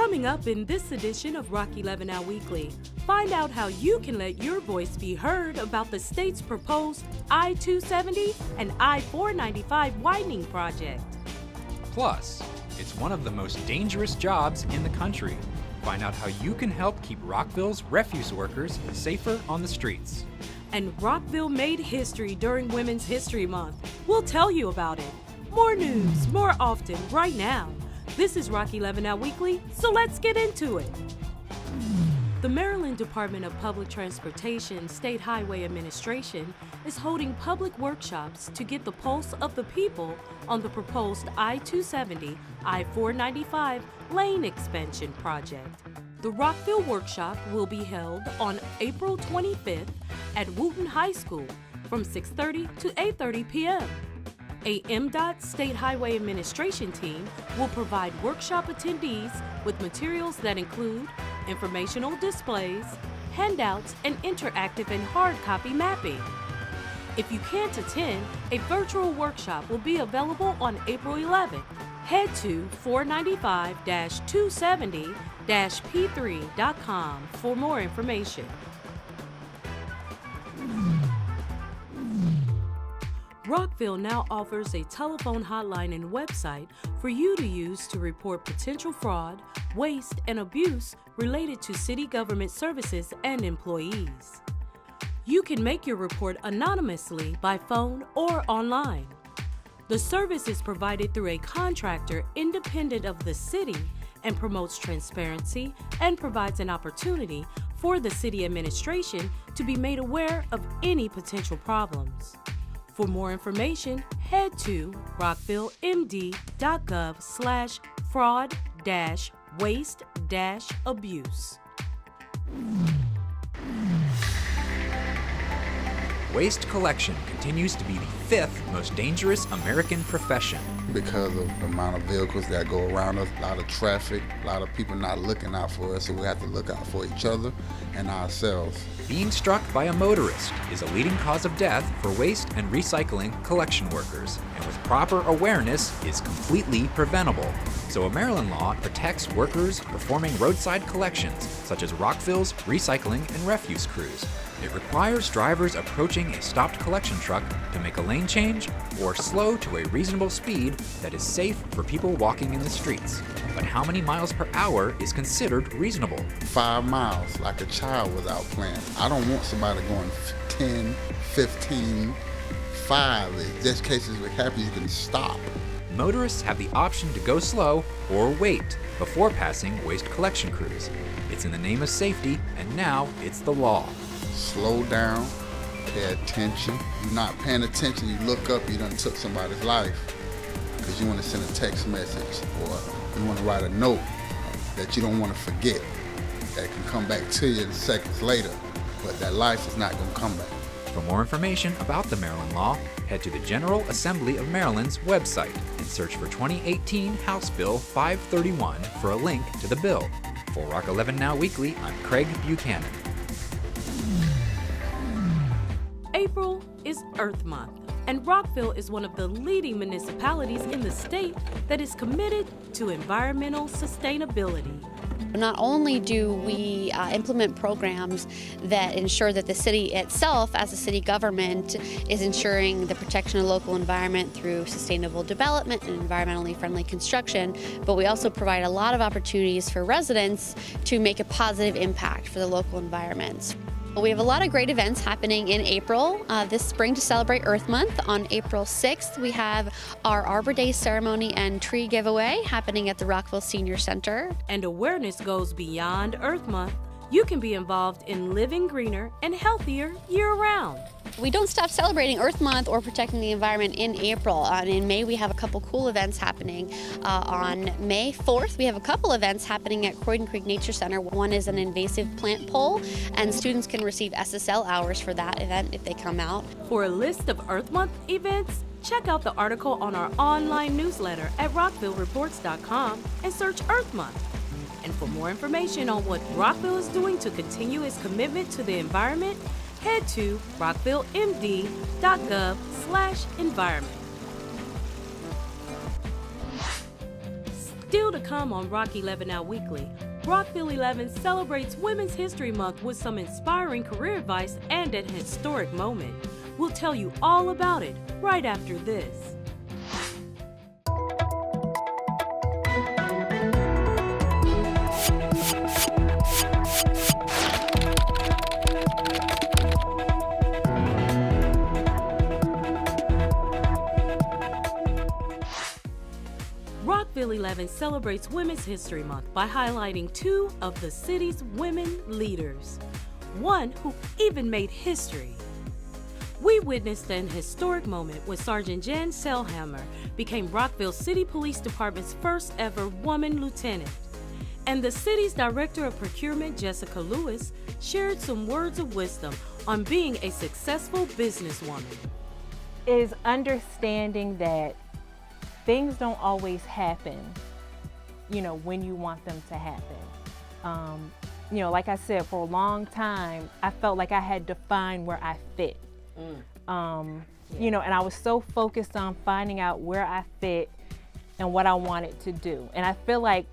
Coming up in this edition of Rock 11 Now Weekly, find out how you can let your voice be heard about the state's proposed I-270 and I-495 widening project. Plus, it's one of the most dangerous jobs in the country. Find out how you can help keep Rockville's refuse workers safer on the streets. And Rockville made history during Women's History Month. We'll tell you about it. More news, more often, right now. This is Rock 11 Now Weekly, so let's get into it. The Maryland Department of Public Transportation State Highway Administration is holding public workshops to get the pulse of the people on the proposed I-270, I-495 lane expansion project. The Rockville workshop will be held on April 25th at Wooten High School from 6:30 to 8:30 p.m. A MDOT State Highway Administration team will provide workshop attendees with materials that include informational displays, handouts, and interactive and hard copy mapping. If you can't attend, a virtual workshop will be available on April 11th. Head to 495-270-p3.com for more information. Rockville now offers a telephone hotline and website for you to use to report potential fraud, waste, and abuse related to city government services and employees. You can make your report anonymously by phone or online. The service is provided through a contractor independent of the city and promotes transparency and provides an opportunity for the city administration to be made aware of any potential problems. For more information, head to rockvillemd.gov/fraud-waste-abuse. Waste collection continues to be the fifth most dangerous American profession. Because of the amount of vehicles that go around us, a lot of traffic, a lot of people not looking out for us, so we have to look out for each other and ourselves. Being struck by a motorist is a leading cause of death for waste and recycling collection workers, and with proper awareness is completely preventable. So a Maryland law protects workers performing roadside collections, such as Rockville's recycling and refuse crews. It requires drivers approaching a stopped collection truck to make a lane change or slow to a reasonable speed that is safe for people walking in the streets. But how many miles per hour is considered reasonable? 5 miles, like a child without playing. I don't want somebody going 10, 15, 5. In just cases it happens, you can stop. Motorists have the option to go slow or wait before passing waste collection crews. It's in the name of safety, and now it's the law. Slow down, pay attention. You're not paying attention, you look up, you done took somebody's life because you want to send a text message or you want to write a note that you don't want to forget that can come back to you seconds later, but that life is not going to come back. For more information about the Maryland law, head to the General Assembly of Maryland's website and search for 2018 House Bill 531 for a link to the bill. For Rock 11 Now Weekly, I'm Craig Buchanan. April is Earth Month, and Rockville is one of the leading municipalities in the state that is committed to environmental sustainability. Not only do we implement programs that ensure that the city itself, as a city government, is ensuring the protection of the local environment through sustainable development and environmentally friendly construction, but we also provide a lot of opportunities for residents to make a positive impact for the local environments. We have a lot of great events happening in April this spring to celebrate Earth Month. On April 6th, we have our Arbor Day ceremony and tree giveaway happening at the Rockville Senior Center. And awareness goes beyond Earth Month. You can be involved in living greener and healthier year-round. We don't stop celebrating Earth Month or protecting the environment in April. And in May, we have a couple cool events happening. On May 4th, we have a couple events happening at Croydon Creek Nature Center. One is an invasive plant poll, and students can receive SSL hours for that event if they come out. For a list of Earth Month events, check out the article on our online newsletter at rockvillereports.com and search Earth Month. And for more information on what Rockville is doing to continue its commitment to the environment, head to rockvillemd.gov/environment. Still to come on Rock 11 Now Weekly, Rockville 11 celebrates Women's History Month with some inspiring career advice and an historic moment. We'll tell you all about it right after this. Rockville 11 celebrates Women's History Month by highlighting two of the city's women leaders, one who even made history. We witnessed an historic moment when Sergeant Jan Selhammer became Rockville City Police Department's first ever woman lieutenant. And the city's Director of Procurement, Jessica Lewis, shared some words of wisdom on being a successful businesswoman. Is understanding that things don't always happen, when you want them to happen. Like I said, for a long time, I felt like I had to find where I fit. And I was so focused on finding out where I fit and what I wanted to do. And I feel like,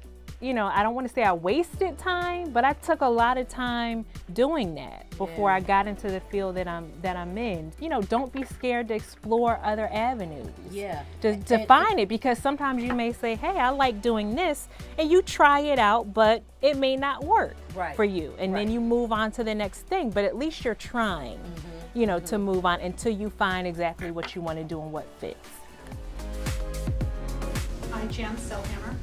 I don't want to say I wasted time, but I took a lot of time doing that before I got into the field that I'm in. Don't be scared to explore other avenues. To find it, because sometimes you may say, hey, I like doing this, and you try it out, but it may not work for you. And then you move on to the next thing, but at least you're trying, to move on until you find exactly what you want to do and what fits. I, Jan Selhammer,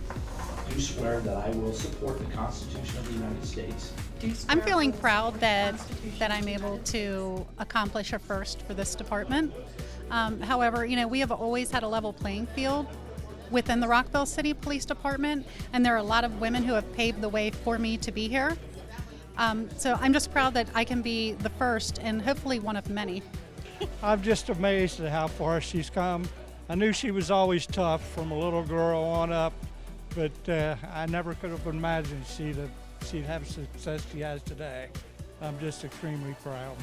do swear that I will support the Constitution of the United States. I'm feeling proud that I'm able to accomplish a first for this department. However, we have always had a level playing field within the Rockville City Police Department, and there are a lot of women who have paved the way for me to be here. So I'm just proud that I can be the first and hopefully one of many. I'm just amazed at how far she's come. I knew she was always tough from a little girl on up, but I never could have imagined she'd have the success she has today. I'm just extremely proud.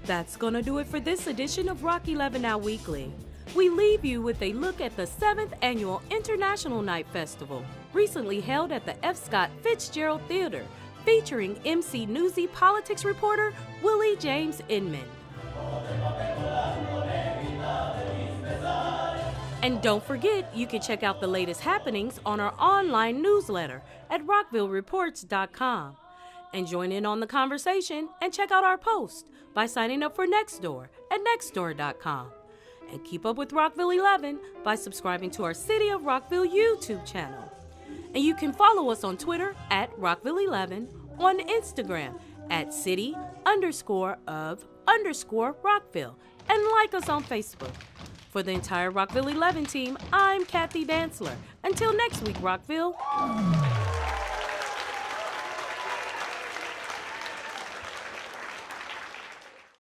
That's gonna do it for this edition of Rock 11 Now Weekly. We leave you with a look at the 7th Annual International Night Festival, recently held at the F. Scott Fitzgerald Theater, featuring MC Newsy politics reporter Willie James Inman. And don't forget, you can check out the latest happenings on our online newsletter at rockvillereports.com. And join in on the conversation and check out our post by signing up for Nextdoor at nextdoor.com. And keep up with Rockville 11 by subscribing to our City of Rockville YouTube channel. And you can follow us on Twitter at Rockville 11, on Instagram at city_of_Rockville, and like us on Facebook. For the entire Rockville 11 team, I'm Kathy Dantzler. Until next week, Rockville.